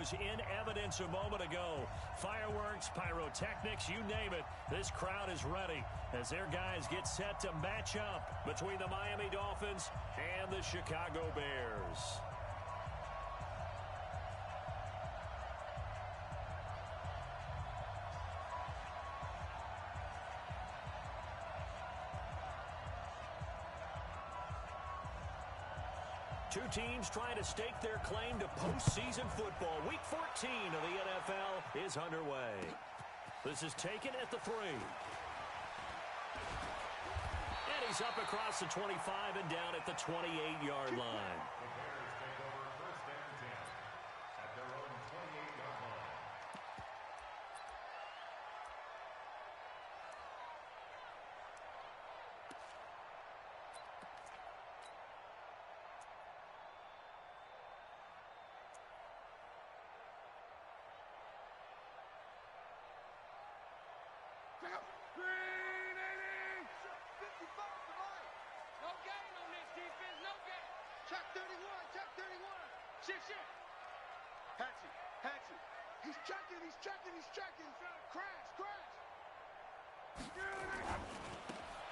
was in evidence a moment ago. Fireworks, pyrotechnics, you name it. This crowd is ready as their guys get set to match up between the Miami Dolphins and the Chicago Bears. Two teams trying to stake their claim to postseason football. Week 14 of the NFL is underway. This is taken at the 3. And he's up across the 25 and down at the 28-yard line.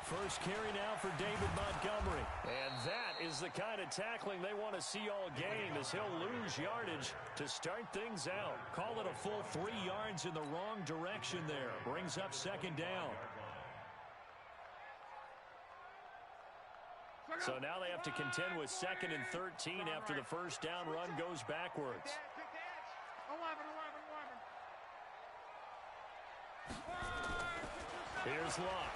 First carry now for David Montgomery. And that is the kind of tackling they want to see all game, as he'll lose yardage to start things out. Call it a full 3 yards in the wrong direction there. Brings up second down. So now they have to contend with 2nd and 13 after the first down run goes backwards. Here's Luck.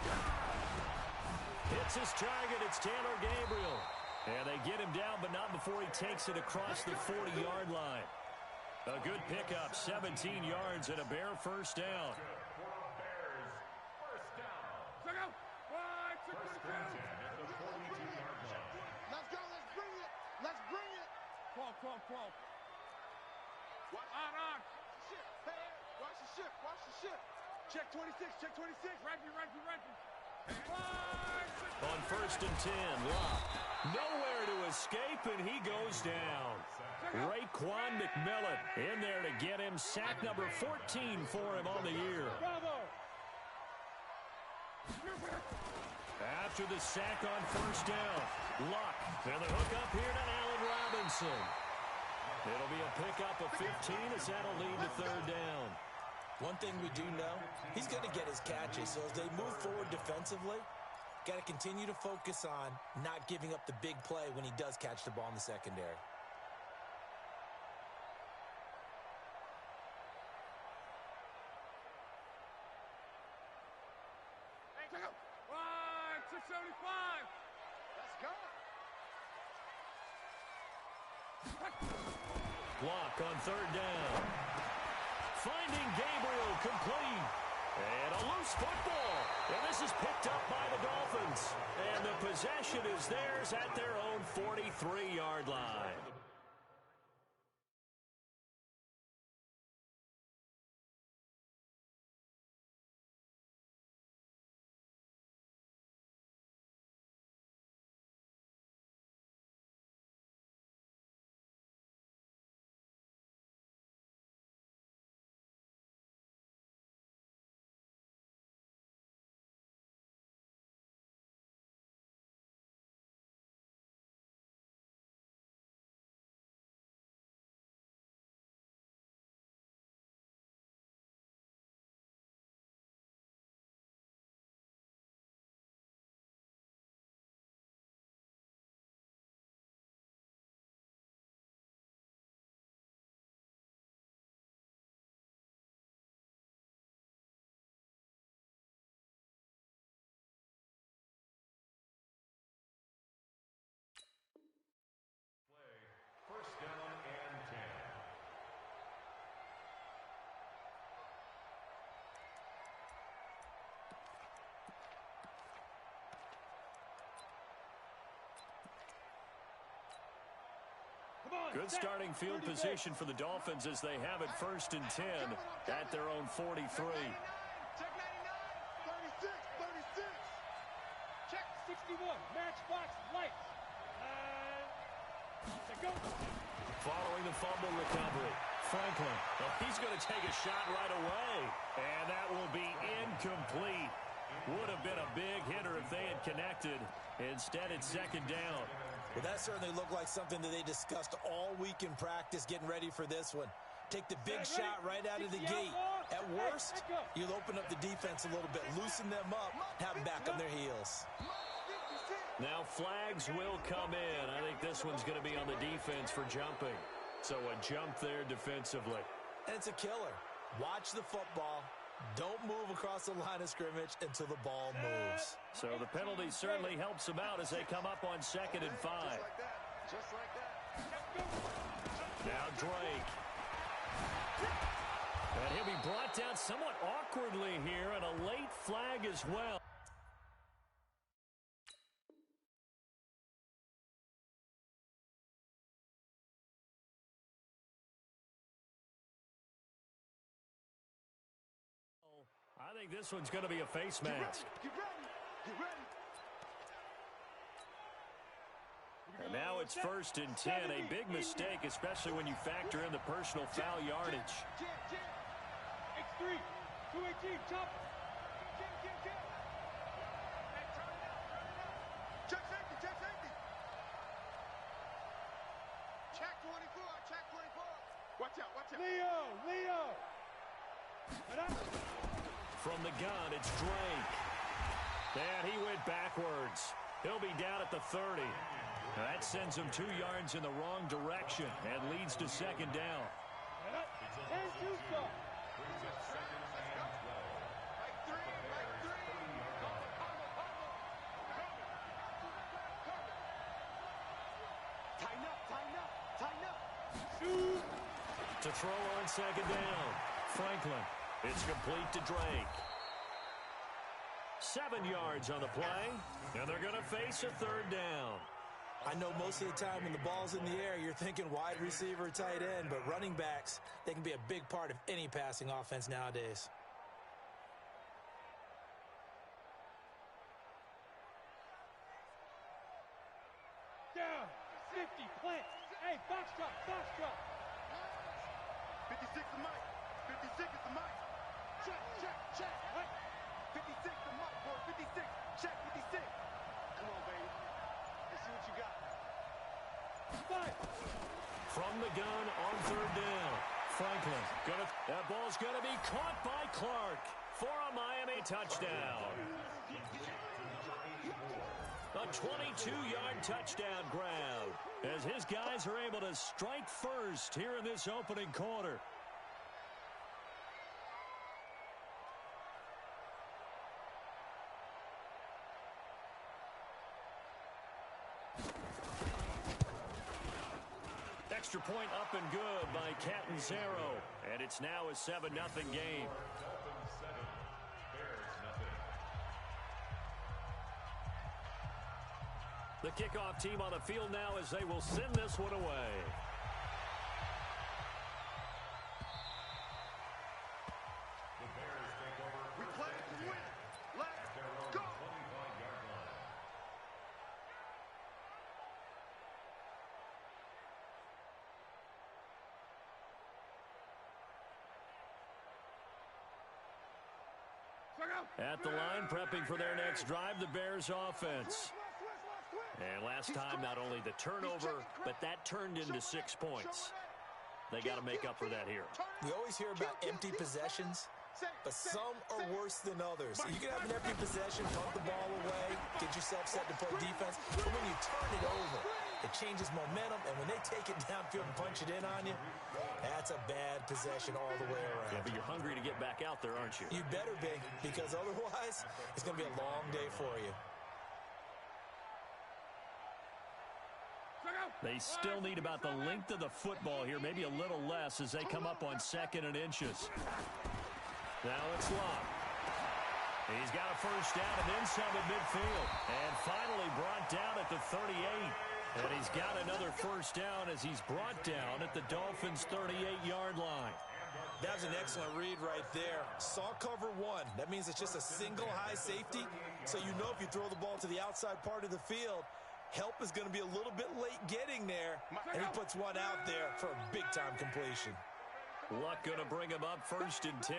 Hits his target. It's Taylor Gabriel. And they get him down, but not before he takes it across the 40-yard line. A good pickup, 17 yards and a Bear first down. Let's go, let's bring it. Let's bring it. Crawl. On. Ship. Hey, watch the ship. Check 26. Run. On 1st and 10, Luck. Nowhere to escape, and he goes down. Raekwon McMillan in there to get him. Sack number 14 for him on the year. After the sack on first down, Luck. And the hook up here to Allen Robinson. It'll be a pickup of 15 as that'll lead to third down. One thing we do know, he's going to get his catches. So as they move forward defensively, got to continue to focus on not giving up the big play when he does catch the ball in the secondary. Let's go. Block on third down. Finding Gabriel complete. And a loose football. And this is picked up by the Dolphins. And the possession is theirs at their own 43-yard line. First down and 10. Good starting field position for the Dolphins as they have it 1st and 10 at their own 43. Check 99. 36. Check 61. Matchbox lights. Following the fumble recovery, Frank Franklin. He's going to take a shot right away. And that will be incomplete. Would have been a big hitter if they had connected. Instead, it's second down. Well, that certainly looked like something that they discussed all week in practice getting ready for this one. Take the big shot right out of the gate. At worst, you'll open up the defense a little bit, loosen them up, have them back on their heels. Now flags will come in. I think this one's going to be on the defense for jumping. So a jump there defensively. And it's a killer. Watch the football. Don't move across the line of scrimmage until the ball moves. So the penalty certainly helps them out as they come up on 2nd and 5. Just like that. Now Drake. And he'll be brought down somewhat awkwardly here, and a late flag as well. I think this one's going to be a face mask. Get ready. Get ready. And now it's 1st and 10. A big mistake, especially when you factor in the personal foul yardage. X3, 218, chop. Check safety, check safety. Check 24, check 24. Watch out, watch out. Leo. From the gun, it's Drake. And he went backwards. He'll be down at the 30. Now that sends him 2 yards in the wrong direction and leads to second down. Tighten up. To throw on second down, Franklin. It's complete to Drake. 7 yards on the play, and they're going to face a 3rd down. I know most of the time when the ball's in the air, you're thinking wide receiver, tight end, but running backs, they can be a big part of any passing offense nowadays. Down, 50, plant. Hey, box drop. 56 to Mike. 56 is the Mike. Check. 56 to Mike, boy. 56. Check 56. Come on, baby. Let's see what you got. From the gun on 3rd down, Franklin. That ball's going to be caught by Clark for a Miami touchdown. A 22-yard touchdown grab as his guys are able to strike first here in this opening quarter. Extra point up and good by Catanzaro. And it's now a 7-0 game. The kickoff team on the field now as they will send this one away. We play to win. Let's go. At the line, prepping for their next drive, the Bears offense. And last time, not only the turnover, but that turned into 6 points. They got to make up for that here. We always hear about empty possessions, but some are worse than others. You can have an empty possession, pump the ball away, get yourself set to play defense, but when you turn it over, it changes momentum, and when they take it downfield and punch it in on you, that's a bad possession all the way around. Yeah, but you're hungry to get back out there, aren't you? You better be, because otherwise, it's going to be a long day for you. They still need about the length of the football here, maybe a little less as they come up on 2nd and inches. Now it's Locke. He's got a first down and then some at midfield. And finally brought down at the 38. And he's got another first down as he's brought down at the Dolphins' 38-yard line. That was an excellent read right there. Saw cover 1. That means it's just a single high safety. So you know if you throw the ball to the outside part of the field, help is going to be a little bit late getting there. And he puts one out there for a big-time completion. Luck going to bring him up 1st and 10.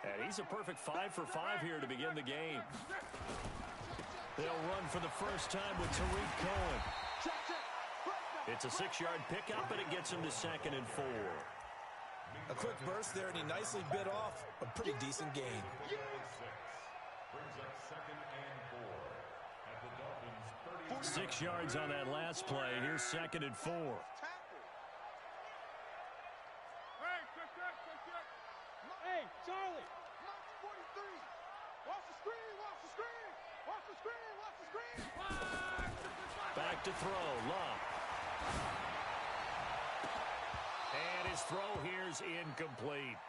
And he's a perfect 5 for 5 here to begin the game. They'll run for the first time with Tariq Cohen. It's a 6-yard pickup, and it gets him to 2nd and 4. A quick burst there, and he nicely bit off a pretty decent gain. Brings up 2nd and 4 at the Dolphins' 30. 6 yards on that last play. Here's 2nd and 4. Hey, Charlie. 43. Watch the screen, watch the screen. Watch the screen, watch the screen. Back to throw, Luck. And his throw here's incomplete.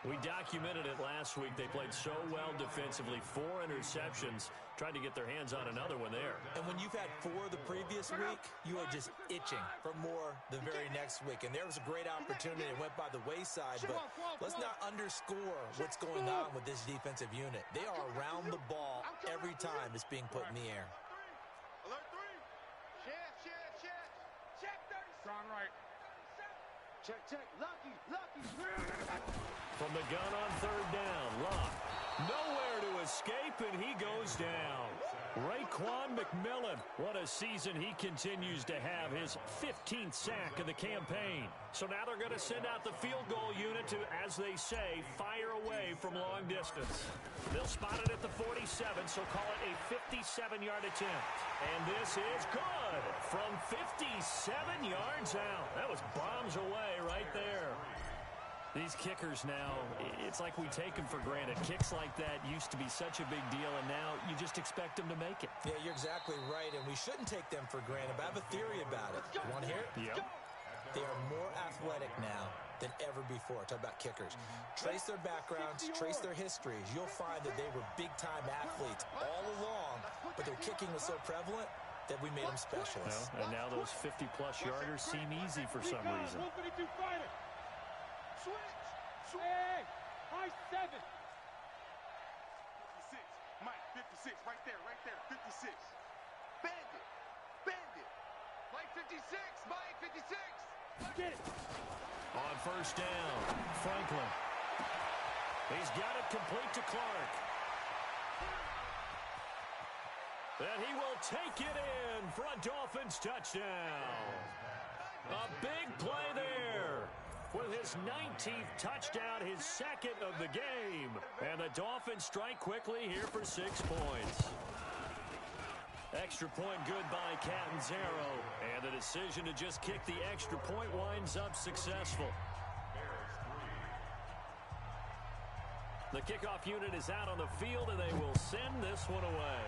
We documented it last week. They played so well defensively. 4 interceptions. Tried to get their hands on another one there. And when you've had 4 the previous week, you are just itching for more the very next week. And there was a great opportunity. It went by the wayside. But let's not underscore what's going on with this defensive unit. They are around the ball every time it's being put in the air. Alert 3. Check 30. Strong right. Check. Lucky. From the gun on 3rd down, Luck. Nowhere to escape, and he goes down. Raekwon McMillan, what a season he continues to have, his 15th sack of the campaign. So now they're going to send out the field goal unit to, as they say, fire away from long distance. They'll spot it at the 47, so call it a 57-yard attempt. And this is good from 57 yards out. That was bombs away right there. These kickers now, it's like we take them for granted. Kicks like that used to be such a big deal, and now you just expect them to make it. Yeah, you're exactly right, and we shouldn't take them for granted, but I have a theory about it. You want to hear it? Yep. They are more athletic now than ever before. Talk about kickers. Trace their backgrounds, trace their histories. You'll find that they were big-time athletes all along, but their kicking was so prevalent that we made them specialists. Well, and now those 50-plus yarders seem easy for some reason. Switch. Hey, high 7. 56. Mike, 56. Right there. 56. Bandit. Mike, 56. Mike, 56. Get it. On 1st down, Franklin. He's got it complete to Clark. And he will take it in for a Dolphins touchdown. A big play there. With his 19th touchdown, his 2nd of the game. And the Dolphins strike quickly here for 6 points. Extra point good by Catanzaro. And the decision to just kick the extra point winds up successful. The kickoff unit is out on the field, and they will send this one away.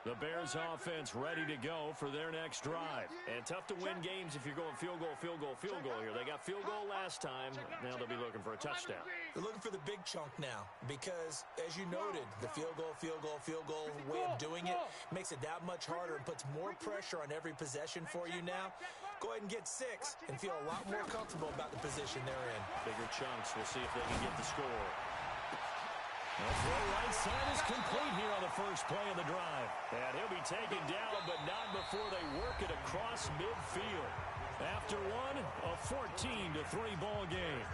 The Bears offense ready to go for their next drive. And tough to win games if you're going field goal here. They got field goal last time. Now they'll be looking for a touchdown. They're looking for the big chunk now because, as you noted, the field goal way of doing it makes it that much harder and puts more pressure on every possession for you now. Go ahead and get 6 and feel a lot more comfortable about the position they're in. Bigger chunks. We'll see if they can get the score. The throw right side is complete here on the first play of the drive. And he'll be taken down, but not before they work it across midfield. After one, a 14-3 ball game.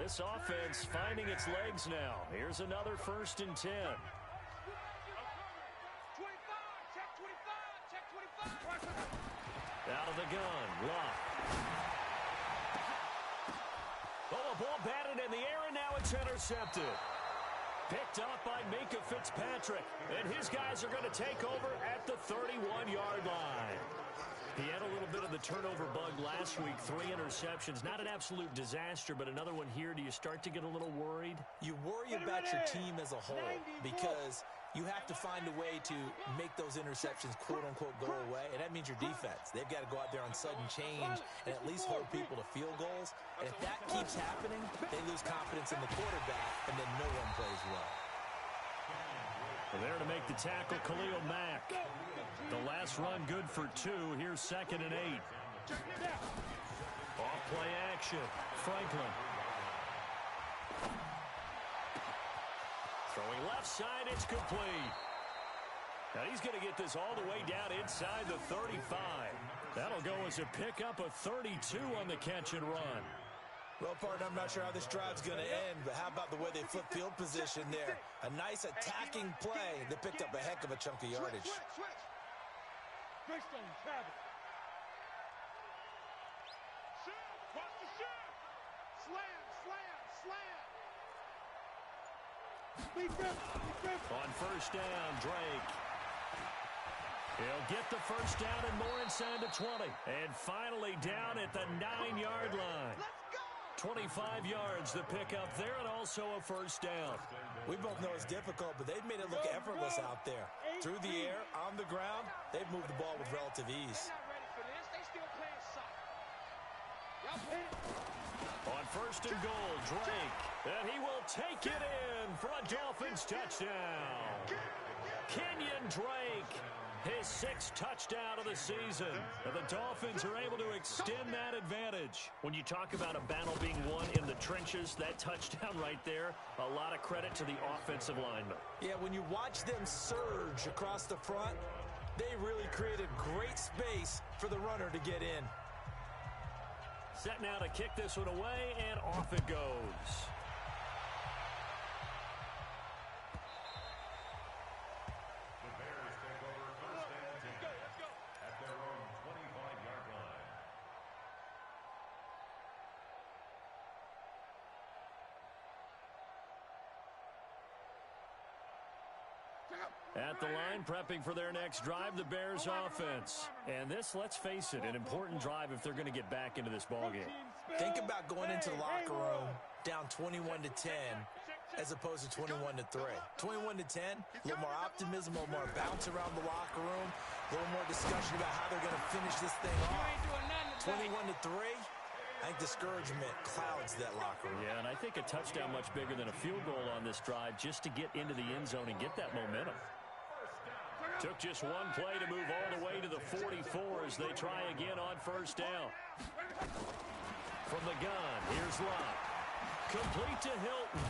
This offense finding its legs now. Here's another 1st and 10. Out of the gun, Luck. Oh, a ball batted in the air, and now it's intercepted. Picked up by Minka Fitzpatrick, and his guys are going to take over at the 31-yard line. He had a little bit of the turnover bug last week, 3 interceptions. Not an absolute disaster, but another one here. Do you start to get a little worried? You worry about your team as a whole because you have to find a way to make those interceptions, quote-unquote, go away, and that means your defense. They've got to go out there on sudden change and at least hold people to field goals. And if that keeps happening, they lose confidence in the quarterback, and then no one plays well. There to make the tackle, Khalil Mack. The last run good for 2. Here's 2nd and 8. Off play action. Franklin. Throwing left side, it's complete. Now he's going to get this all the way down inside the 35. That'll go as a pickup of 32 on the catch and run. Well, partner, I'm not sure how this drive's going to end, but how about the way they flip field position there? A nice attacking play. They picked up a heck of a chunk of yardage. Greystone, travel. Shoot! Watch the shoot! Slam, slam, slam! On first down, Drake. He'll get the first down and more inside the 20. And finally down at the 9-yard line. 25 yards the pickup there, and also a first down. We both know it's difficult, but they've made it look effortless out there. Through the air, on the ground, they've moved the ball with relative ease. They're not ready for this. They still playing soccer. Y'all playing? On first and goal, Drake. And he will take it in for a Dolphins touchdown. Kenyon Drake. His 6th touchdown of the season. And the Dolphins are able to extend that advantage. When you talk about a battle being won in the trenches, that touchdown right there, a lot of credit to the offensive linemen. Yeah, when you watch them surge across the front, they really created great space for the runner to get in. Set now to kick this one away, and off it goes. At the line, prepping for their next drive, the Bears offense. And this, let's face it, an important drive if they're going to get back into this ballgame. Think about going into the locker room down 21-10 as opposed to 21-3. 21-10, a little more optimism, a little more bounce around the locker room, a little more discussion about how they're going to finish this thing off. 21-3. I think discouragement clouds that locker room. Yeah, and I think a touchdown much bigger than a field goal on this drive just to get into the end zone and get that momentum. Took just one play to move all the way to the 44 as they try again on first down. From the gun, here's Locke. Complete to Hilton.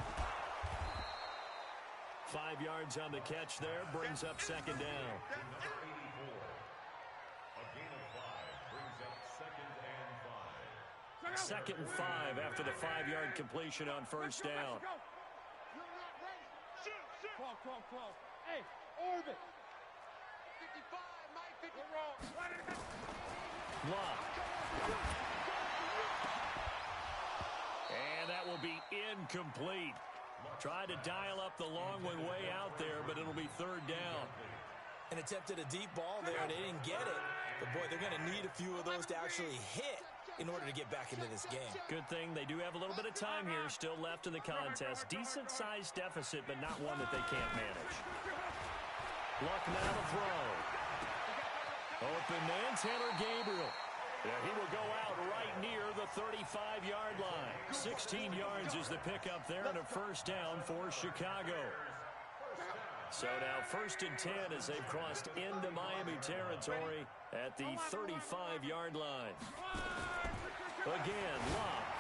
5 yards on the catch there, brings up 2nd down. Second and 5 after the 5-yard completion on first down. Crawl. Hey, orbit. 55, Mike, 50. Locke. And that will be incomplete. Tried to dial up the long one way out there, but it'll be 3rd down. And attempted a deep ball there, and they didn't get it. But, boy, they're going to need a few of those to actually hit in order to get back into this game. Good thing they do have a little bit of time here still left in the contest. Decent-sized deficit, but not one that they can't manage. Luck now to throw. Open man, Tanner Gabriel. Yeah, he will go out right near the 35-yard line. 16 yards is the pickup there and a first down for Chicago. So now 1st and 10 as they've crossed into Miami territory at the 35-yard line. Again, Locke.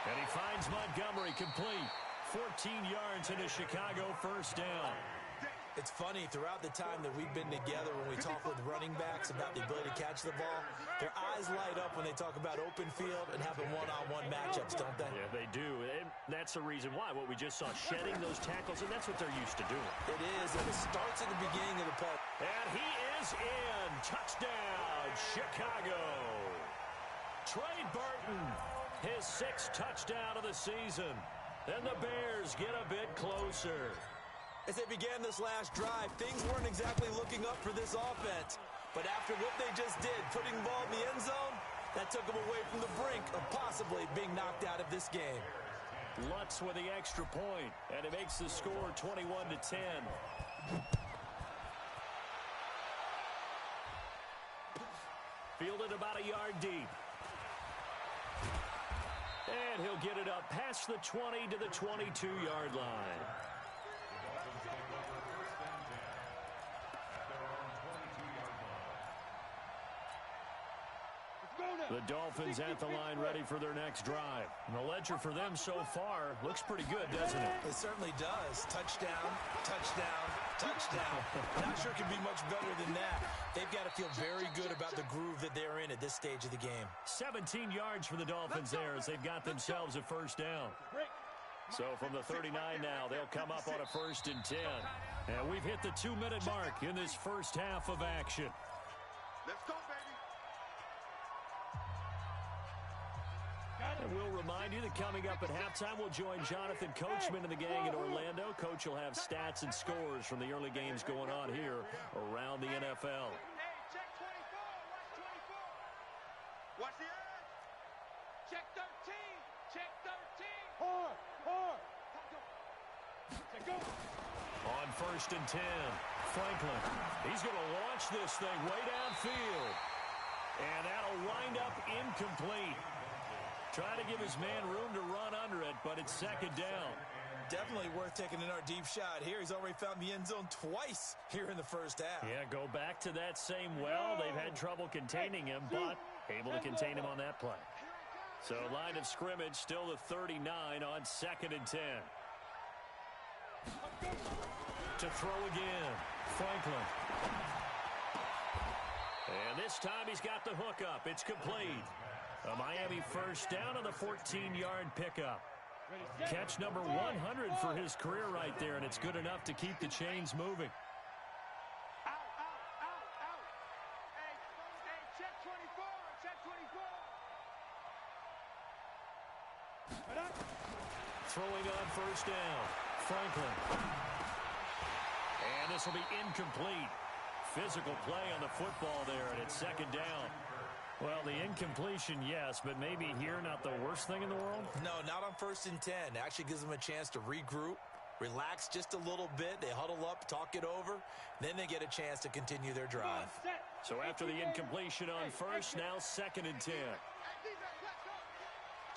And he finds Montgomery complete. 14 yards into Chicago first down. It's funny, throughout the time that we've been together, when we talk with running backs about the ability to catch the ball, their eyes light up when they talk about open field and having one-on-one matchups, don't they? Yeah, they do. And that's the reason why. What we just saw, shedding those tackles, and that's what they're used to doing. It is, and it starts at the beginning of the play. And he is in. Touchdown, Chicago. Trey Burton, his 6th touchdown of the season. And the Bears get a bit closer. As they began this last drive, things weren't exactly looking up for this offense. But after what they just did, putting the ball in the end zone, that took them away from the brink of possibly being knocked out of this game. Lutz with the extra point, and it makes the score 21-10. Fielded about a yard deep. And he'll get it up past the 20 to the 22-yard line. The Dolphins at the line ready for their next drive. And the ledger for them so far looks pretty good, doesn't it? It certainly does. Touchdown, touchdown, touchdown. Not sure it can be much better than that. They've got to feel very good about the groove that they're in at this stage of the game. 17 yards for the Dolphins there as they've got themselves a first down. So from the 39 now, they'll come up on a 1st and 10. And we've hit the 2-minute mark in this first half of action. Let's go, baby. And we'll remind you that coming up at halftime, we'll join Jonathan Coachman and the gang in Orlando. Coach will have stats and scores from the early games going on here around the NFL. Hey, check 24. Watch the edge. Check 13. Check 13. Hard. Check go. On 1st and 10, Franklin. He's going to launch this thing way downfield. And that'll wind up incomplete. Try to give his man room to run under it, but it's 2nd down. Definitely worth taking in our deep shot here. He's already found the end zone twice here in the first half. Yeah, go back to that same well. They've had trouble containing him, but able to contain him on that play. So line of scrimmage still the 39 on 2nd and 10. To throw again, Franklin. And this time he's got the hookup. It's complete. A Miami first down on the 14-yard pickup. Catch number 100 for his career right there, and it's good enough to keep the chains moving. Out. Hey, check 24. Check 24. Throwing on 1st down, Franklin. And this will be incomplete. Physical play on the football there, and it's 2nd down. Well, the incompletion, yes, but maybe here not the worst thing in the world? No, not on 1st and 10. Actually gives them a chance to regroup, relax just a little bit. They huddle up, talk it over. Then they get a chance to continue their drive. So after the incompletion on 1st, now 2nd and 10.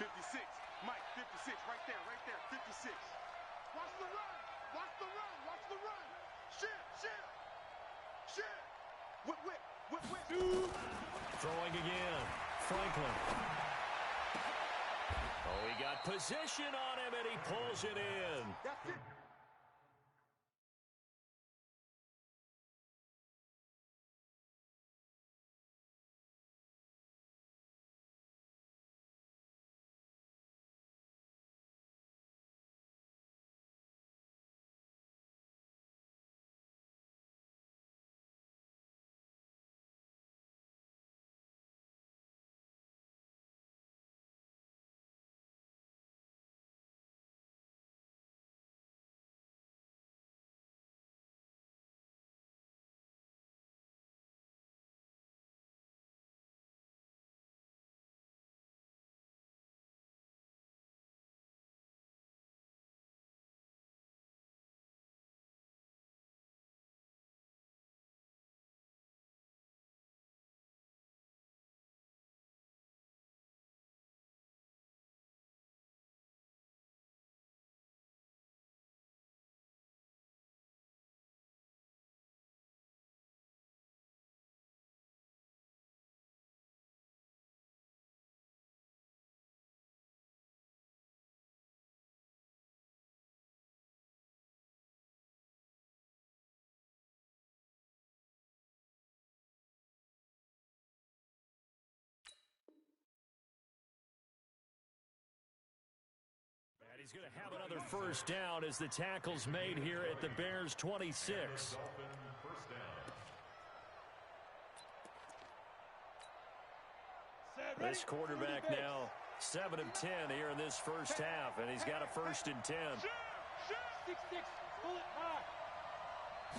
56. Mike, 56. Right there. 56. Watch the run. Shit. Whip. Throwing again, Franklin. Oh, he got position on him, and he pulls it in. That's it. He's going to have another first down as the tackle's made here at the Bears' 26. This quarterback now 7 of 10 here in this first half, and he's got a 1st and 10. 6-6. Pull it high.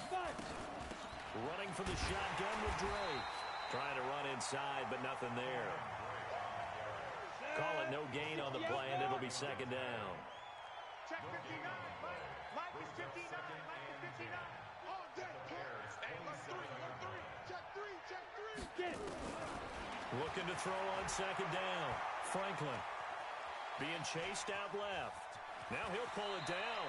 5. Running for the shotgun with Drake. Trying to run inside, but nothing there. Call it no gain on the play, and it'll be 2nd down. Check 59. Mike is 59. All day. Hey, 1-3. Check 3. Get it. Looking to throw on 2nd down. Franklin being chased out left. Now he'll pull it down.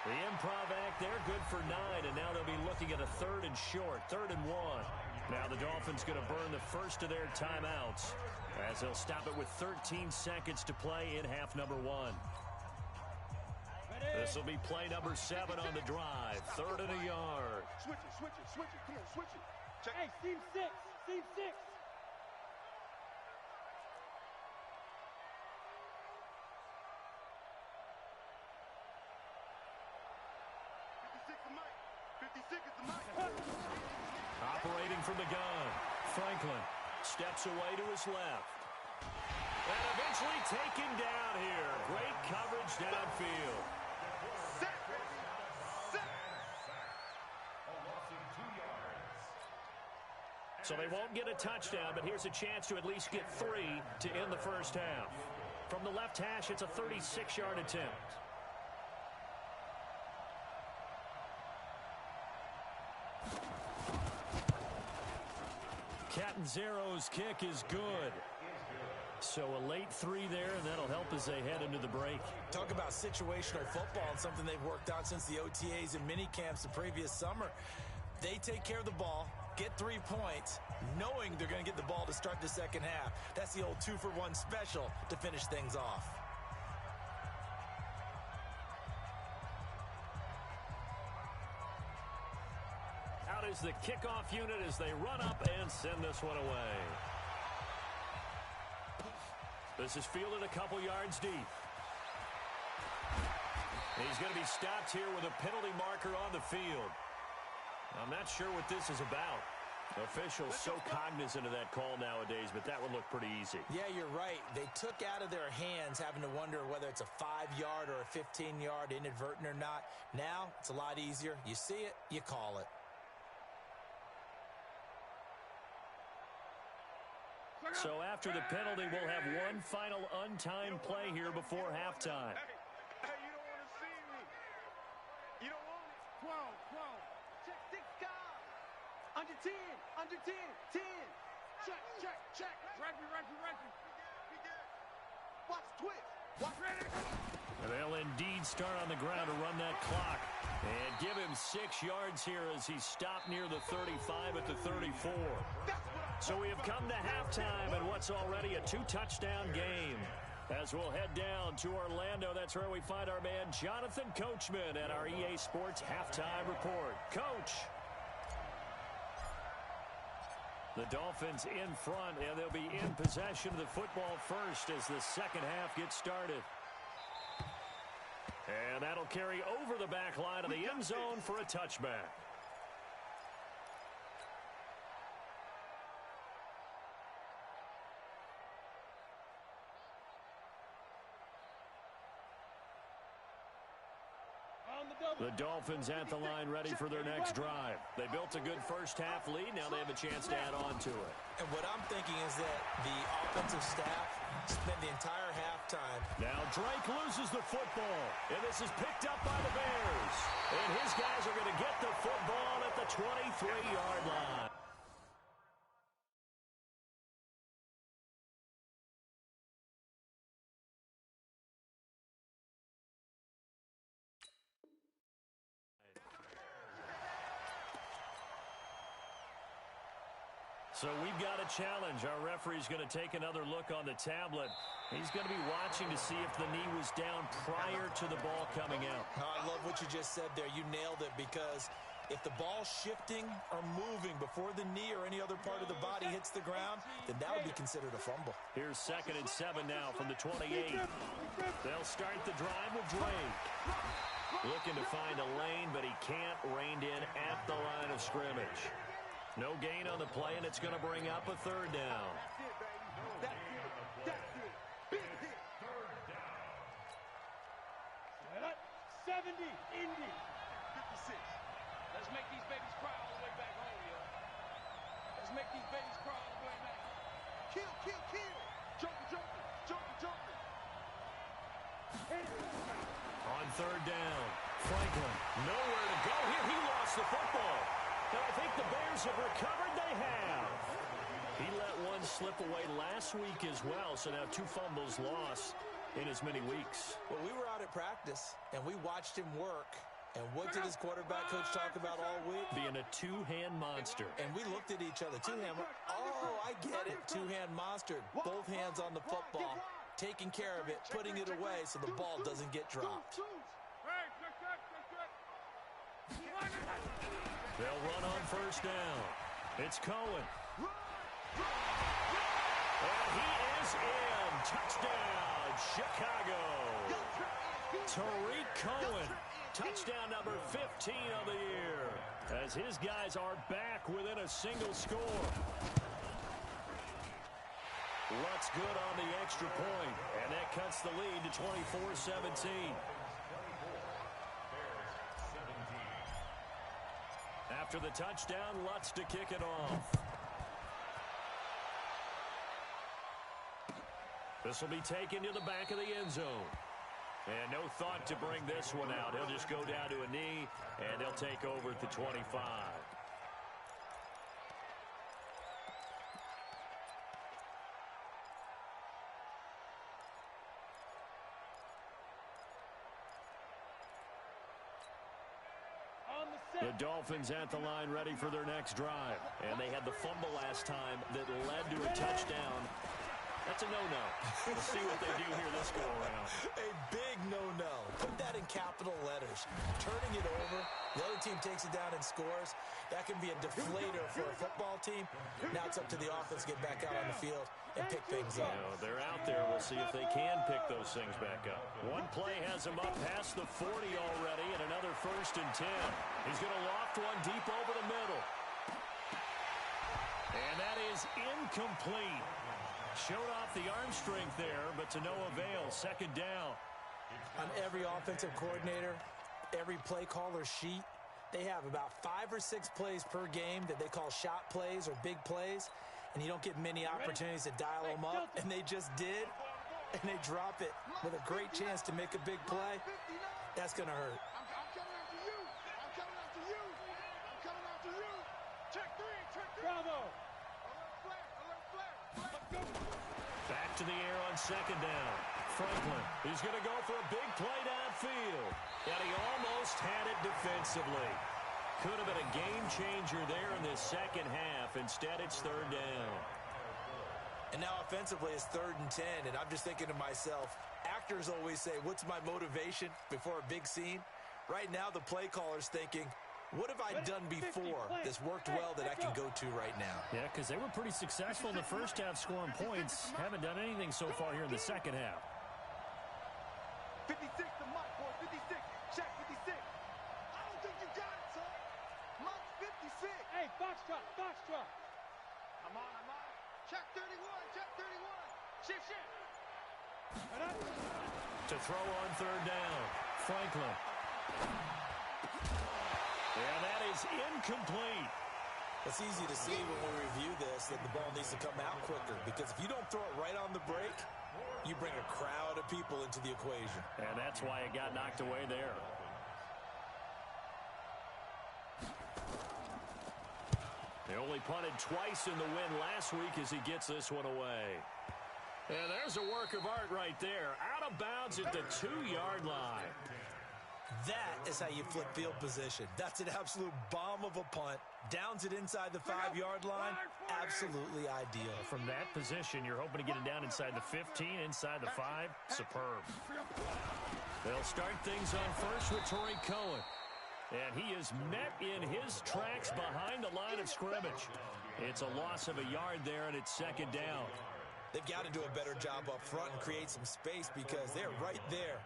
The improv act there, good for 9, and now they'll be looking at a 3rd and short, 3rd and 1. Now the Dolphins going to burn the first of their timeouts as they'll stop it with 13 seconds to play in half number 1. This will be play number 7 on the drive. 3rd and a yard. Switch it, switch it, switch it. Come on, switch it. Check. Hey, seam 6. Seam 6. 56 is the mic. Operating from the gun. Franklin steps away to his left. And eventually taken down here. Great coverage downfield. So they won't get a touchdown, but here's a chance to at least get 3 to end the first half. From the left hash, it's a 36-yard attempt. Catanzaro's kick is good. So a late 3 there, and that'll help as they head into the break. Talk about situational football and something they've worked on since the OTAs and mini camps the previous summer. They take care of the ball, get 3 points, knowing they're going to get the ball to start the second half. That's the old 2-for-1 special to finish things off. Out is the kickoff unit as they run up and send this one away. This is fielded a couple yards deep. He's going to be stopped here with a penalty marker on the field. I'm not sure what this is about. Officials so cognizant of that call nowadays, but that would look pretty easy. Yeah, you're right. They took out of their hands having to wonder whether it's a 5-yard or a 15-yard inadvertent or not. Now, it's a lot easier. You see it, you call it. So after the penalty, we'll have one final untimed play here before halftime. Hey, you don't want to see me. You don't want it. 12. Check 6 guys. Under 10. Under 10. 10. Check. Referee. Watch twist. Watch ready. And they'll indeed start on the ground to run that clock. And give him 6 yards here as he stopped near the 35 at the 34. So we have come to halftime in what's already a 2-touchdown game. As we'll head down to Orlando, that's where we find our man Jonathan Coachman at our EA Sports Halftime Report. Coach. The Dolphins in front, and they'll be in possession of the football first as the second half gets started. And that'll carry over the back line of the end zone for a touchback. The Dolphins at the line ready for their next drive. They built a good first half lead. Now they have a chance to add on to it. And what I'm thinking is that the offensive staff spent the entire halftime. Now Drake loses the football. And this is picked up by the Bears. And his guys are going to get the football at the 23-yard line. So we've got a challenge. Our referee's going to take another look on the tablet. He's going to be watching to see if the knee was down prior to the ball coming out. Oh, I love what you just said there. You nailed it, because if the ball's shifting or moving before the knee or any other part of the body hits the ground, then that would be considered a fumble. Here's 2nd and 7 now from the 28. They'll start the drive with Drake. Looking to find a lane, but he can't, reined in at the line of scrimmage. No gain on the play, and it's going to bring up a 3rd down. That's it. Big hit. 70, Indy. 56. Let's make these babies cry all the way back home, yo. Let's make these babies cry all the way back home. Kill. Joker. On 3rd down, Franklin, nowhere to go here. He lost the football. And I think the Bears have recovered. They have. He let one slip away last week as well, so now 2 fumbles lost in as many weeks. Well, we were out at practice, and we watched him work And what did his quarterback coach talk about all week? Being a two-hand monster. And we looked at each other. Two-hand. Oh, I get it. Two-hand monster. Both hands on the football, taking care of it, putting it away so the ball doesn't get dropped. They'll run on first down. It's Cohen. And he is in. Touchdown, Chicago. Tariq Cohen. Touchdown number 15 of the year, as his guys are back within a single score. Lutz good on the extra point, and that cuts the lead to 24-17. After the touchdown, Lutz to kick it off. This will be taken to the back of the end zone. And no thought to bring this one out. He'll just go down to a knee, and they'll take over at the 25. The Dolphins at the line ready for their next drive. And they had the fumble last time that led to a touchdown. That's a no-no. We'll see what they do here this go-around. A big no-no. Put that in capital letters. Turning it over, the other team takes it down and scores. That can be a deflator for a football team. Now it's up to the offense to get back out on the field and pick things up. They're out there. We'll see if they can pick those things back up. One play has them up past the 40 already, and another 1st and 10. He's going to loft one deep over the middle. And that is incomplete. Showed off the arm strength there, but to no avail. 2nd down. On every offensive coordinator, every play caller sheet, they have about 5 or 6 plays per game that they call shot plays or big plays, and you don't get many opportunities to dial them up, and they just did, and they drop it with a great chance to make a big play. That's going to hurt. I'm coming after you. I'm coming after you. I'm coming after you. Check 3. Check 3. Bravo. Alert flare. Alert flare. Let's go. Back to the air on 2nd down. Franklin, he's going to go for a big play downfield. And he almost had it defensively. Could have been a game changer there in this second half. Instead, it's 3rd down. And now offensively, it's 3rd and 10. And I'm just thinking to myself, actors always say, what's my motivation before a big scene? Right now, the play caller's thinking, what have I done before that's worked well that I can go to right now? Yeah, because they were pretty successful in the first half scoring points. Haven't done anything so far here in the second half. 56 to Mike, boy. 56. Check 56. I don't think you got it, son. Mike 56. Hey, box truck. I'm on. Check 31. Check 31. Shift. To throw on 3rd down. Franklin. And that is incomplete. It's easy to see when we review this that the ball needs to come out quicker, because if you don't throw it right on the break, you bring a crowd of people into the equation. And that's why it got knocked away there. They only punted twice in the win last week as he gets this one away. And there's a work of art right there. Out of bounds at the 2-yard line. That is how you flip field position. That's an absolute bomb of a punt. Downs it inside the 5-yard line. Absolutely ideal. From that position, you're hoping to get it down inside the 15, inside the 5. Superb. They'll start things on first with Tariq Cohen. And he is met in his tracks behind the line of scrimmage. It's a loss of a yard there, and it's 2nd down. They've got to do a better job up front and create some space, because they're right there,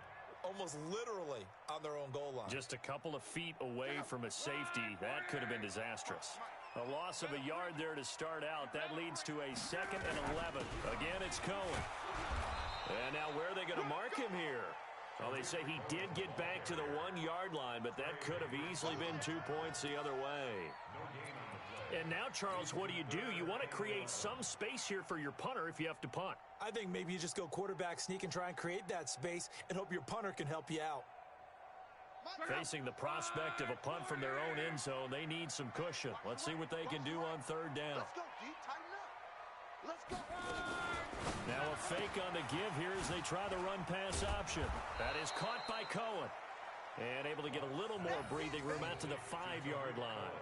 almost literally on their own goal line. Just a couple of feet away from a safety. That could have been disastrous. A loss of a yard there to start out. That leads to a 2nd and 11. Again, it's Cohen. And now where are they going to mark him here? Well, they say he did get back to the 1-yard line, but that could have easily been 2 points the other way. And now, Charles, what do? You want to create some space here for your punter if you have to punt. I think maybe you just go quarterback sneak and try and create that space and hope your punter can help you out. Facing the prospect of a punt from their own end zone, they need some cushion. Let's see what they can do on 3rd down. Let's go, D. Tighten up. Let's go. Now a fake on the give here as they try the run-pass option. That is caught by Cohen. And able to get a little more breathing room out to the 5-yard line.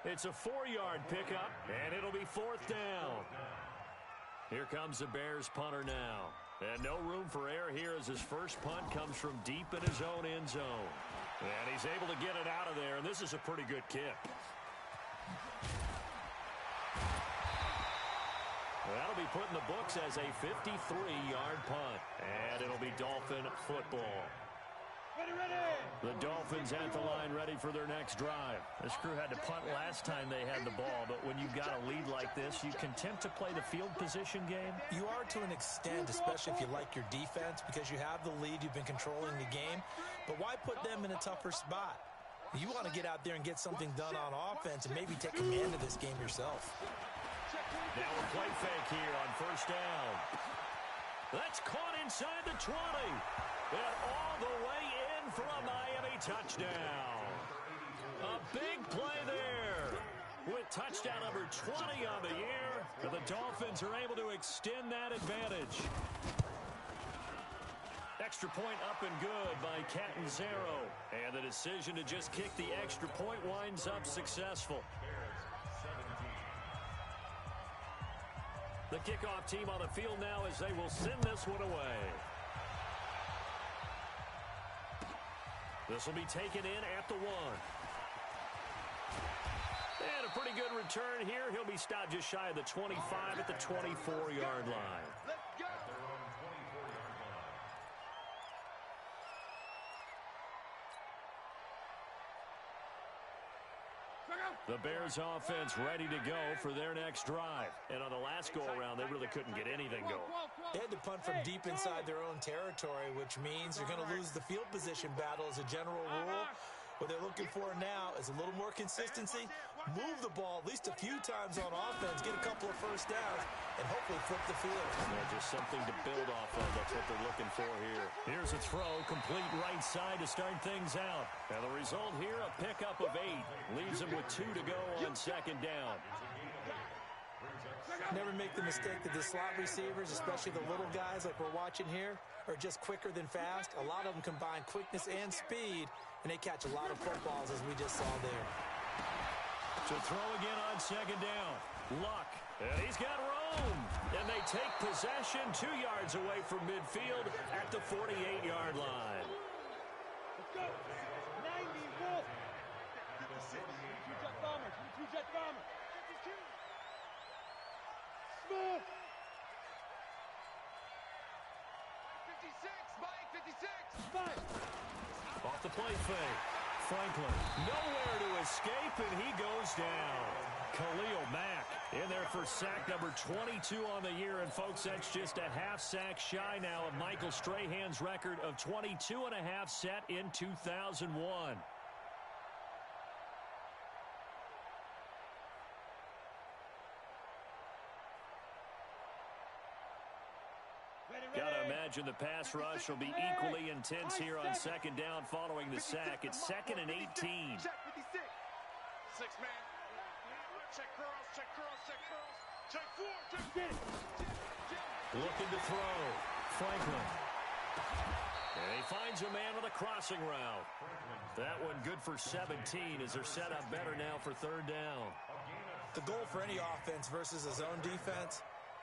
It's a 4-yard pickup, and it'll be 4th down. Here comes the Bears punter now. And no room for error here as his first punt comes from deep in his own end zone. And he's able to get it out of there, and this is a pretty good kick. That'll be put in the books as a 53-yard punt. And it'll be Dolphin football. The Dolphins at the line ready for their next drive. This crew had to punt last time they had the ball, but when you've got a lead like this, you content to play the field position game? You are to an extent, especially if you like your defense, because you have the lead, you've been controlling the game. But why put them in a tougher spot? You want to get out there and get something done on offense and maybe take command of this game yourself. Now a play fake here on first down. That's caught inside the 20. And all the way in for a Miami touchdown. A big play there. With touchdown number 20 on the year, the Dolphins are able to extend that advantage. Extra point up and good by Catanzaro. And the decision to just kick the extra point winds up successful. The kickoff team on the field now as they will send this one away. This will be taken in at the 1. And a pretty good return here. He'll be stopped just shy of the 25 at the 24-yard line. Let's go. The Bears offense ready to go for their next drive. And on the last go-around, they really couldn't get anything going. They had to punt from deep inside their own territory, which means you're going to lose the field position battle as a general rule. What they're looking for now is a little more consistency, move the ball at least a few times on offense, get a couple of first downs, and hopefully flip the field. Yeah, just something to build off of. That's what they're looking for here. Here's a throw, complete right side to start things out. And the result here, a pickup of 8. Leaves them with 2 to go on second down. Never make the mistake that the slot receivers, especially the little guys like we're watching here, are just quicker than fast. A lot of them combine quickness and speed, and they catch a lot of footballs, as we just saw there. To throw again on second down. Luck. And he's got room. And they take possession 2 yards away from midfield at the 48-yard line. Let's go. 90, Two-jet bomber. Two-jet bomber. 52. Smith. 56. Mike, 56. Mike. Off the play fake. Franklin nowhere to escape, and he goes down. Khalil Mack in there for sack number 22 on the year. And, folks, that's just a half sack shy now of Michael Strahan's record of 22 and a half set in 2001. Gotta imagine the pass rush will be equally intense here on second down following the sack. It's 2nd and 18. Check 56. 6 man. Check curls, check curls, check curls. Check 4, check get it. Looking to throw. Franklin. And he finds a man with a crossing route. That one good for 17 as they're set up better now for third down. The goal for any offense versus a zone defense,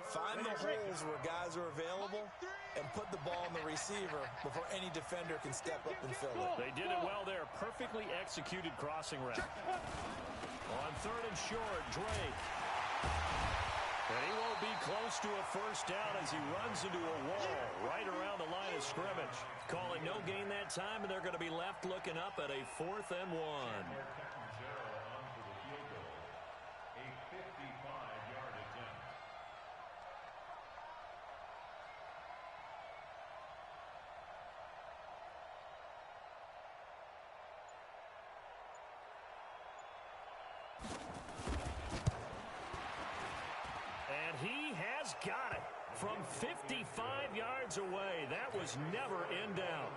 find the holes where guys are available and put the ball in the receiver before any defender can step up and fill it. They did it well there. Perfectly executed crossing route. On 3rd and short, Drake. And he won't be close to a first down as he runs into a wall right around the line of scrimmage. Call it no gain that time, and they're going to be left looking up at a 4th and 1. And he has got it from 55 yards away. That was never in doubt.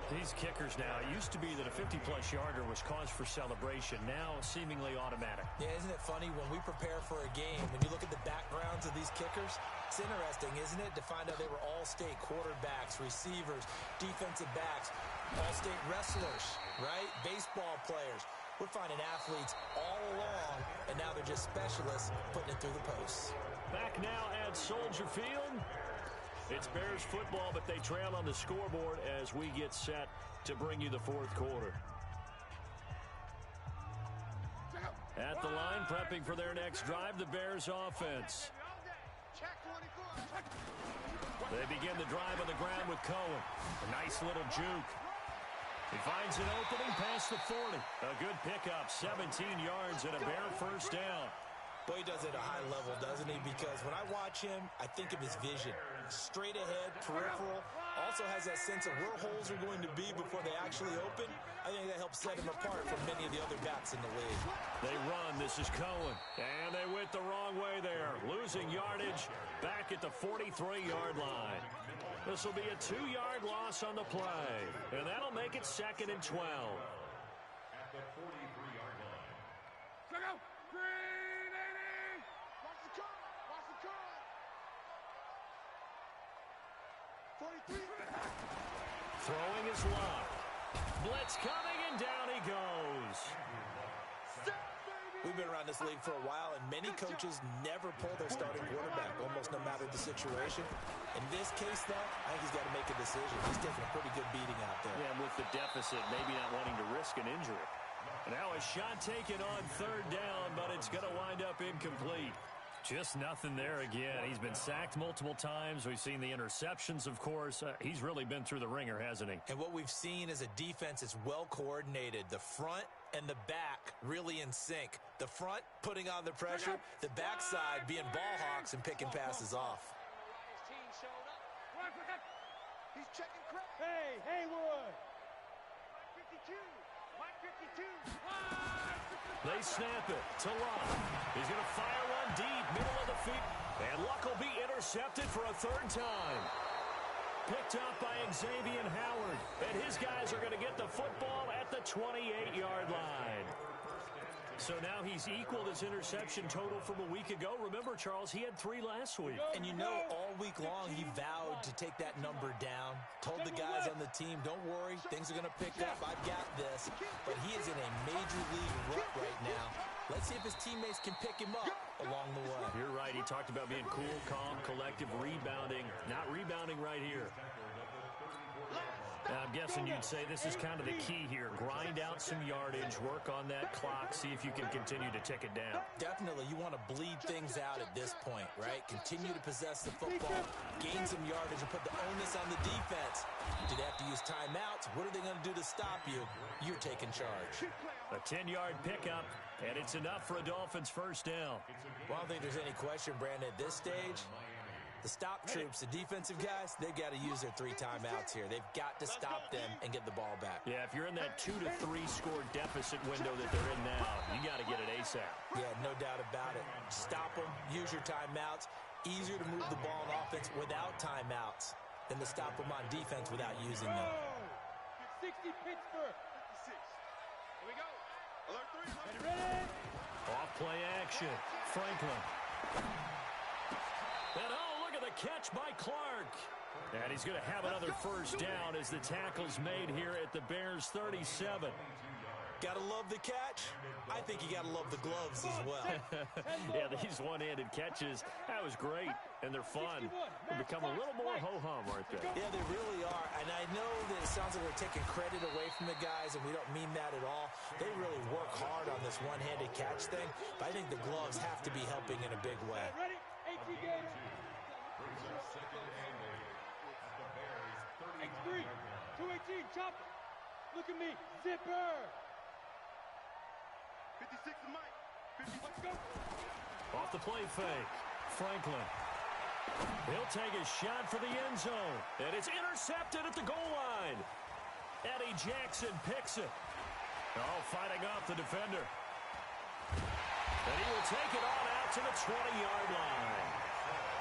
These kickers now, it used to be that a 50-plus yarder was cause for celebration. Now, seemingly automatic. Yeah, isn't it funny? When we prepare for a game, when you look at the backgrounds of these kickers, it's interesting, isn't it, to find out they were all-state quarterbacks, receivers, defensive backs, all-state wrestlers, right? Baseball players. We're finding athletes all along, and now they're just specialists putting it through the posts. Back now at Soldier Field. It's Bears football, but they trail on the scoreboard as we get set to bring you the fourth quarter. At the line, prepping for their next drive, the Bears offense. They begin the drive on the ground with Cohen. A nice little juke. He finds an opening past the 40. A good pickup, 17 yards and a Bear first down. Boy, he does it at a high level, doesn't he? Because when I watch him, I think of his vision. Straight ahead, peripheral. Also has that sense of where holes are going to be before they actually open. I think that helps set him apart from many of the other backs in the league. They run. This is Cohen. And they went the wrong way there. Losing yardage back at the 43-yard line. This will be a 2-yard loss on the play. And that'll make it 2nd and 12. At the 43-yard line. Check out. Green 80. Watch the curl. Watch the curl. 43. Throwing his lock. Blitz coming, and down he goes. We've been around this league for a while, and many coaches never pull their starting quarterback, almost no matter the situation. In this case, though, I think he's got to make a decision. He's taking a pretty good beating out there. Yeah, with the deficit, maybe not wanting to risk an injury. Now a shot taken on 3rd down, but it's going to wind up incomplete. Just nothing there again. He's been sacked multiple times. We've seen the interceptions, of course. He's really been through the ringer, hasn't he? And what we've seen is a defense that's well coordinated. The front and the back really in sync. The front putting on the pressure, the backside being ball hawks and picking passes off. He's checking crap. Hey, Haywood. 52. Mike 52. They snap it to Luck. He's going to fire one deep, middle of the feet. And Luck will be intercepted for a 3rd time. Picked up by Xavier Howard. And his guys are going to get the football at the 28-yard line. So now he's equaled his interception total from a week ago. Remember, Charles, he had 3 last week. And you know, all week long, he vowed to take that number down. Told the guys on the team, don't worry, things are going to pick up. I've got this. But he is in a major league rut right now. Let's see if his teammates can pick him up along the way. You're right. He talked about being cool, calm, collective, rebounding. Not rebounding right here. Now, I'm guessing you'd say this is kind of the key here. Grind out some yardage, work on that clock, see if you can continue to tick it down. Definitely, you want to bleed things out at this point, right? Continue to possess the football, gain some yardage, and put the onus on the defense. Do they have to use timeouts? What are they going to do to stop you? You're taking charge. A 10-yard pickup, and it's enough for a Dolphins first down. Well, I don't think there's any question, Brandon, at this stage. The stop troops, the defensive guys, they've got to use their 3 timeouts here. They've got to stop them and get the ball back. Yeah, if you're in that 2 to 3 score deficit window that they're in now, you got to get it ASAP. Yeah, no doubt about it. Stop them, use your timeouts. Easier to move the ball on offense without timeouts than to stop them on defense without using them. 60 Pittsburgh. 56. Here we go. Alert 3. Ready? Off play action. Franklin. And look at the catch by Clark. And he's going to have another first down as the tackle's made here at the Bears 37. Gotta love the catch. I think you gotta love the gloves as well. Yeah, these one-handed catches, that was great, and they're fun. They become a little more ho-hum, aren't they? Yeah, they really are, and I know that it sounds like we're taking credit away from the guys, and we don't mean that at all. They really work hard on this one-handed catch thing, but I think the gloves have to be helping in a big way. Ready? 18 games. X3, 218, chop. Look at me, zipper. 56 to Mike. 50, let's go. Off the play fake. Franklin. He'll take a shot for the end zone. And it's intercepted at the goal line. Eddie Jackson picks it. Fighting off the defender. And he will take it on out to the 20-yard line.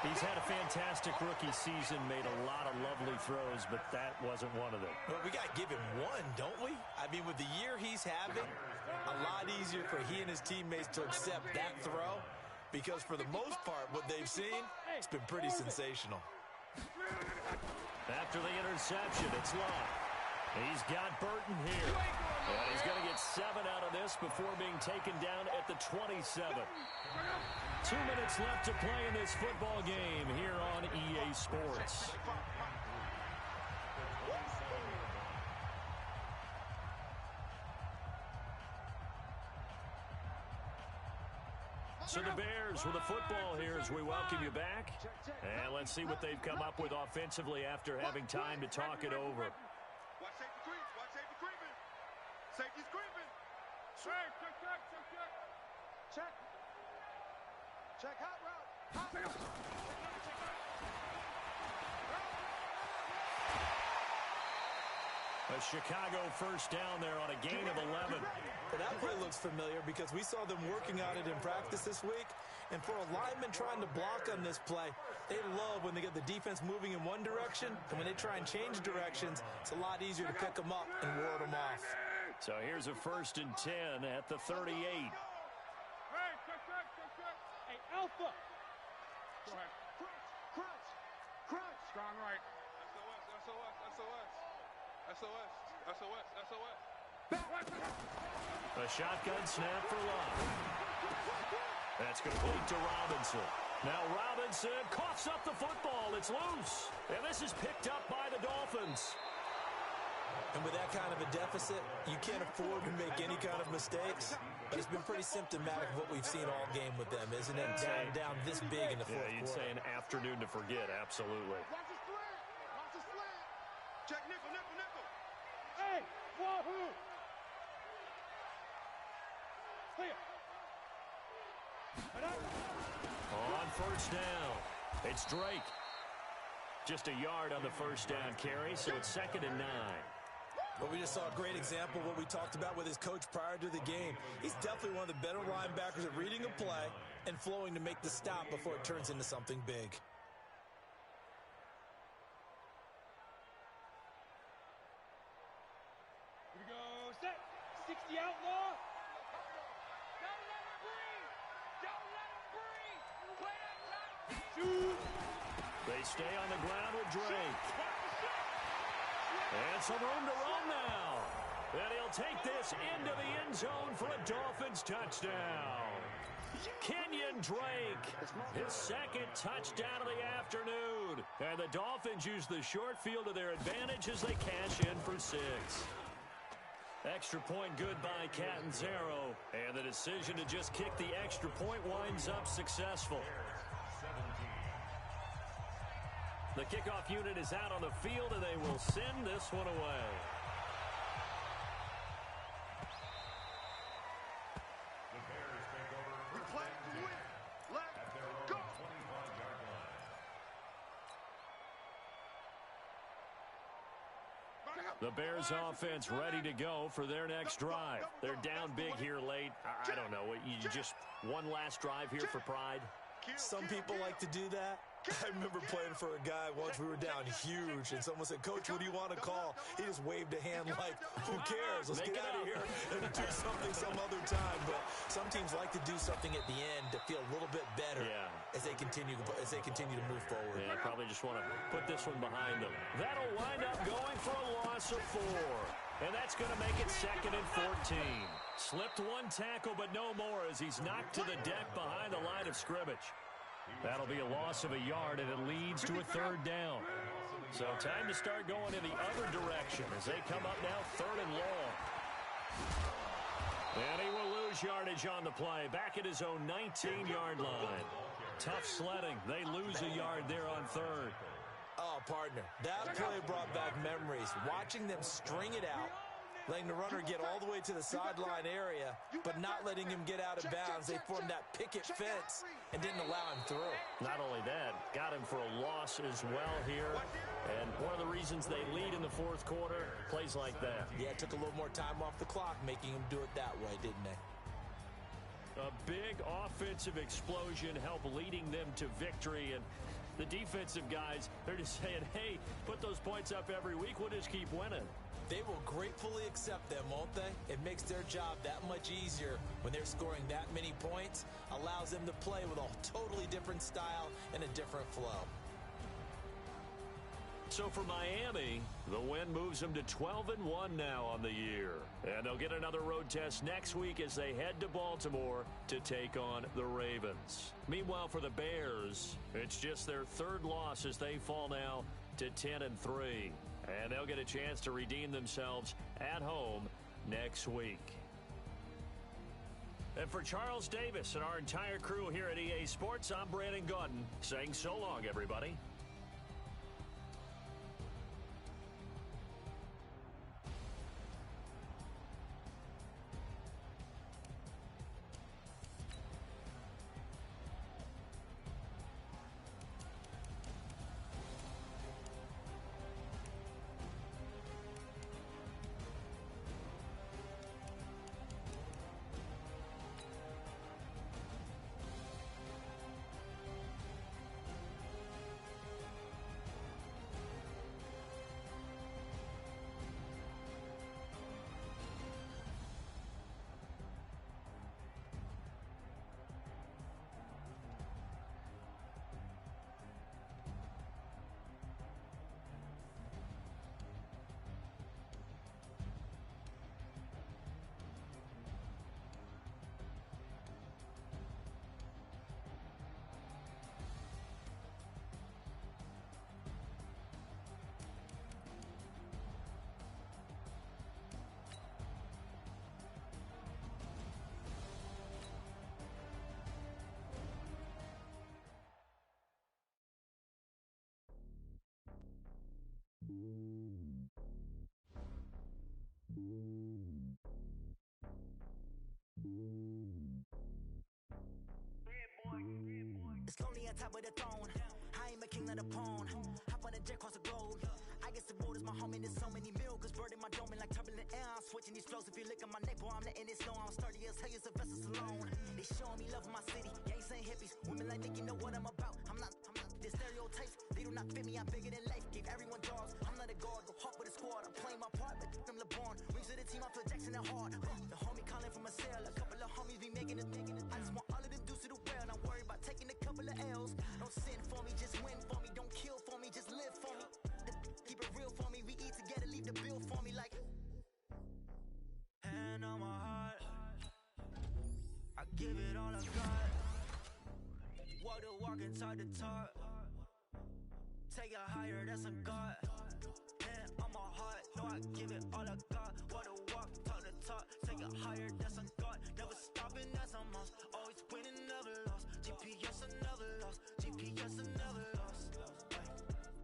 He's had a fantastic rookie season, made a lot of lovely throws, but that wasn't one of them. Well, we got to give him one, don't we? I mean, with the year he's having, a lot easier for he and his teammates to accept that throw because for the most part, what they've seen, it's been pretty sensational. After the interception, it's Love. He's got Burton here. And he's going to get 7 out of this before being taken down at the 27. 2 minutes left to play in this football game here on EA Sports. So the Bears with the football here as we welcome you back. And let's see what they've come up with offensively after having time to talk it over. Watch safety creep. Watch safety creeping. Safety's creeping. Check. Check hot route. Hot route. A Chicago first down there on a gain of 11. Well, that play looks familiar because we saw them working on it in practice this week. And for a lineman trying to block on this play, they love when they get the defense moving in one direction. And when they try and change directions, it's a lot easier to pick them up and ward them off. So here's a 1st and 10 at the 38. Hey, check. Hey, Alpha. Go ahead. Crunch. Strong right. SOS. A shotgun snap for Love. That's complete to Robinson. Now Robinson coughs up the football. It's loose. And this is picked up by the Dolphins. And with that kind of a deficit, you can't afford to make any kind of mistakes. But it's been pretty symptomatic of what we've seen all game with them, isn't it? Down this big in the fourth quarter. You'd say an afternoon to forget, absolutely. Watch the slant. Check nickel. Hey, wahoo! Clear. On first down, it's Drake. Just a yard on the first down carry, so it's 2nd and 9. Well, we just saw a great example of what we talked about with his coach prior to the game. He's definitely one of the better linebackers at reading a play and flowing to make the stop before it turns into something big. Here we go, set. 60 outlaw. Don't let him breathe. Play that time. Shoot. They stay on the ground with Drake. And some room to run now. And he'll take this into the end zone for a Dolphins touchdown. Kenyon Drake, his 2nd touchdown of the afternoon. And the Dolphins use the short field to their advantage as they cash in for 6. Extra point good by Catanzaro. And the decision to just kick the extra point winds up successful. The kickoff unit is out on the field, and they will send this one away. The Bears take over first Play and to 10 win. Let's at their own go. 25-yard line. The Bears offense ready to go for their next drive. They're down big here late. I don't know. You just one last drive here for pride? Some people like to do that. I remember playing for a guy once. We were down huge, and someone said, "Coach, what do you want to call?" He just waved a hand like, "Who cares? Let's get out of here and do something some other time." But some teams like to do something at the end to feel a little bit better as they continue to move forward. Yeah, probably just want to put this one behind them. That'll wind up going for a loss of 4. And that's going to make it 2nd and 14. Slipped one tackle, but no more as he's knocked to the deck behind the line of scrimmage. That'll be a loss of a yard, and it leads to a 3rd down. So time to start going in the other direction as they come up now 3rd and long. And he will lose yardage on the play, back at his own 19-yard line. Tough sledding. They lose a yard there on 3rd. Oh, partner, that play brought back memories. Watching them string it out, letting the runner get all the way to the sideline area, but not letting him get out of bounds. They formed that picket fence and didn't allow him through. Not only that, got him for a loss as well here. And one of the reasons they lead in the 4th quarter, plays like that. Yeah, it took a little more time off the clock, making him do it that way, didn't they? A big offensive explosion helped leading them to victory, and the defensive guys, they're just saying, hey, put those points up every week, we'll just keep winning. They will gratefully accept them, won't they? It makes their job that much easier when they're scoring that many points, allows them to play with a totally different style and a different flow. So for Miami, the win moves them to 12-1 now on the year. And they'll get another road test next week as they head to Baltimore to take on the Ravens. Meanwhile, for the Bears, it's just their third loss as they fall now to 10-3. And they'll get a chance to redeem themselves at home next week. And for Charles Davis and our entire crew here at EA Sports, I'm Brandon Gaudin saying so long, everybody. It's lonely on top of the throne. I ain't a king of the pawn. Hop on a jet across the globe. I guess the road is my home and there's so many miracles burning my dome and like turbulent air. I'm switching these flows. If you look at my neck, boy, I'm letting it snow. I'm sturdy as hell, as a vessel alone. They showing me love in my city. Gangs ain't hippies. Women like Nicky know what I'm about. I'm not the stereotypes. They do not fit me. I'm bigger than life. Gave everyone dogs. I'm not a guard. Go hawk with a squad. I'm playing my part, but them LeBron. Rings to the team. I feel Jackson and hard. The homie calling from a cell. A couple of homies be making it. I just want all of them dudes to do well. Not worry about taking a couple of L's. Don't sin for me, just win for me. Don't kill for me, just live for me. Keep it real for me. We eat together, leave the bill for me like. Hand on my heart, I give it all I got. Walk the walk and talk the talk. Take it higher, that's a God. Hand on my heart, no, I give it all I got. Walk the walk, talk the talk. Take it higher, that's a God. Never stopping, that's a must. Always winning, never lost. GPS, I never lost. GPS, I never lost.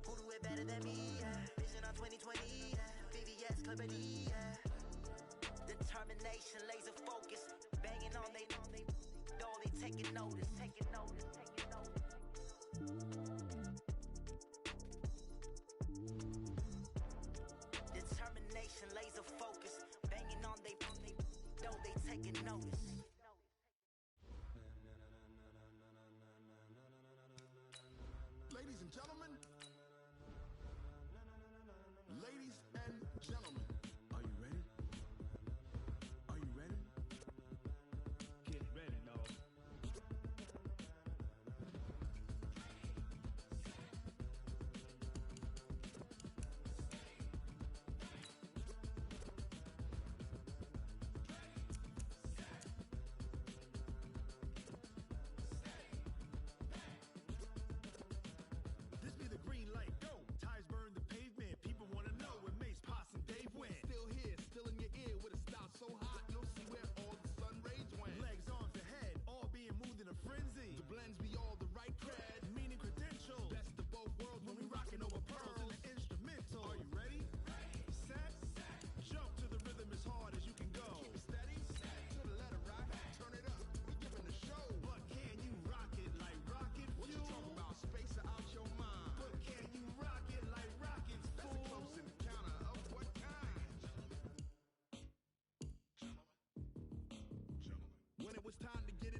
Who do it better than me? Yeah. Vision on 2020. Yeah. VVS, Clippity. Yeah. Determination, laser focus. Banging on they door, they taking notice. Taking notice, taking notice. Determination, laser focus. Banging on they door, they taking notice. Ladies and gentlemen, ladies and gentlemen, are you ready? Are you ready? Get ready, dog. This be the green light, go. Tires burn the pavement. People want to know where Mace, Pops, and Dave went. Still here, still in your ear with a style so hot, you'll see where all the sun rays went. Legs, arms, and head, all being moved in a frenzy. The blends be all the right cred, meaning credentials. Best of both worlds when we rockin' over pearls in the instrumental. Are you ready? Set, jump to the rhythm as hard as you can go. Keep it steady, to the letter rock. Turn it up, we giving the show. But can you rock it like rocket fuel? What you talking about? Space out your mind. But can you rock it like rockets, fool? That's a close encounter of what kind? When it was time to get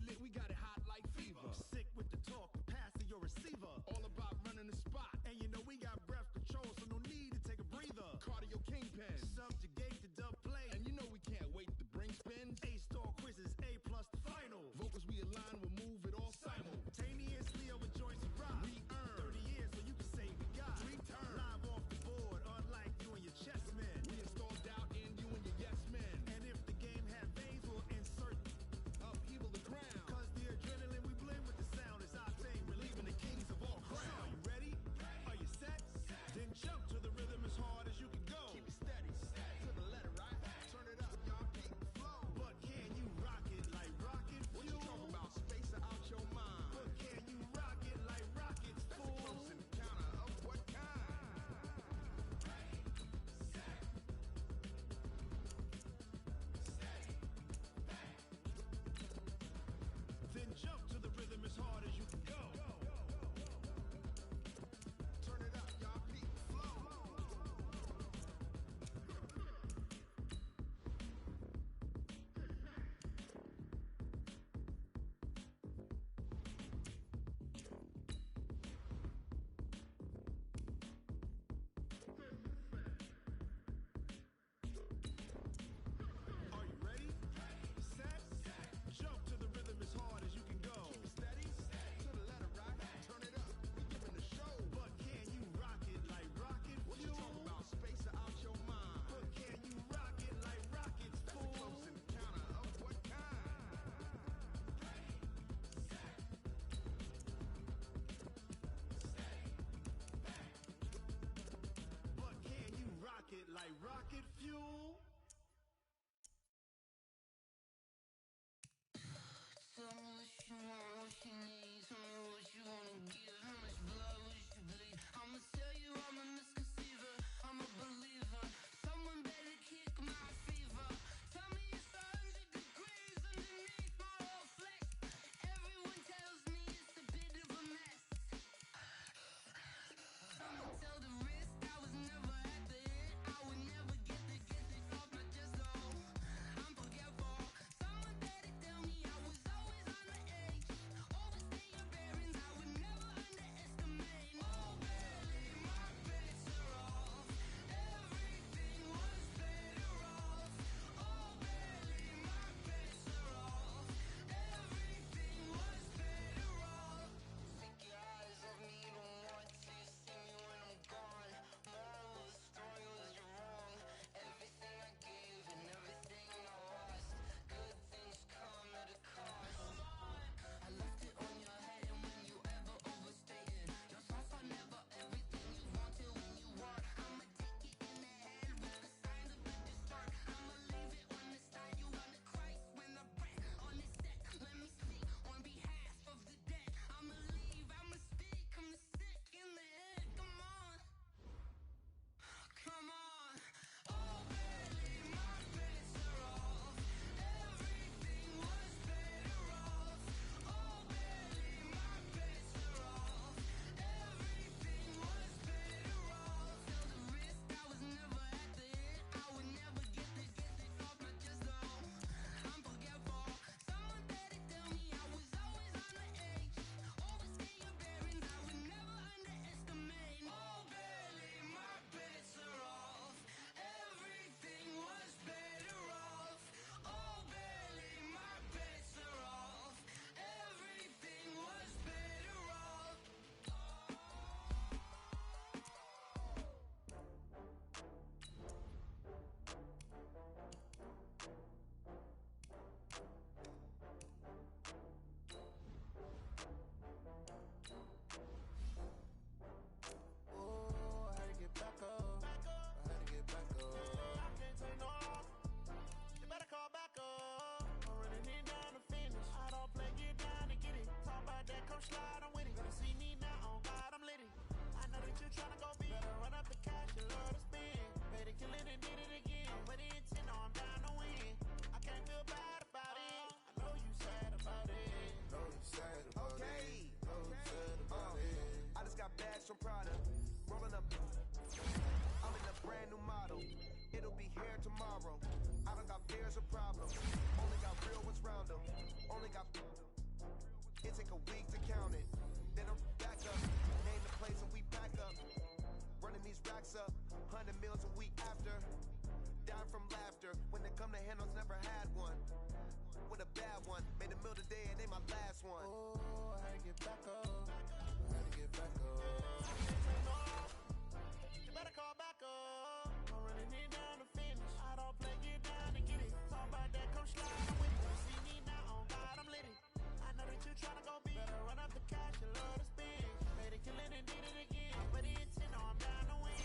slide, I'm with it. Better see me now, on God, I'm litty. I know that you tryna go big. Better run up the cash, you love to spend. Better kill it and did it again. I'm with the intent, no, I'm down to win. I can't feel bad about it. I know you sad about it. Know you sad about it. Know you sad about it. I just got bags from Prada. Rolling up. I'm in a brand new model. It'll be here tomorrow. I don't got fears or problems. Only got real ones round them. Only got. It take a week to count it. Then I'm back up. Name the place and we back up. Running these racks up. 100 meals a week after. Dying from laughter. When they come to handles, never had one. With a bad one. Made a meal today and they my last one. Oh, I had to get back up. I had to get back up. You better call back up. I'm running it down to finish. I don't play, get down to get it. Talk about that, come slide with it. You see me now, on God, I'm litty. I know that you tryna go big. Better run up the cash, you love to spend. Made it, kill it, and did it again. But the intent, no, I'm down to win.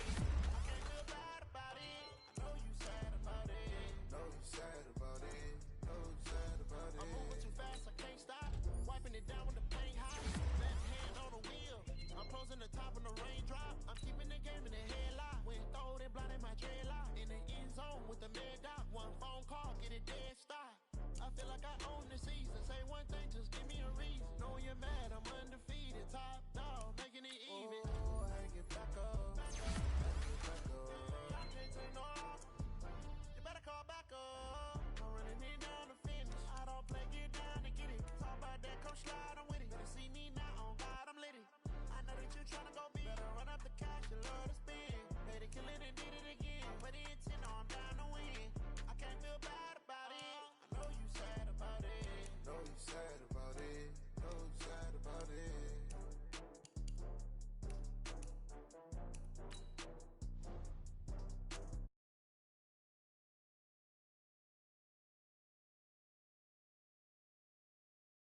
I can't feel bad about it. I know you sad about it. Know you sad about it. Know you sad about it. I'm moving too fast, I can't stop. Wiping it down with the paint hot. Left hand on the wheel. I'm closing the top on the raindrop. I'm keeping the game in the headlock. When throwed and blinded my dreadlock. In the end zone with the mad dot. One phone call, get it dead stop. I feel like I own the season. Say one thing, just give me a reason. Know you're mad, I'm undefeated.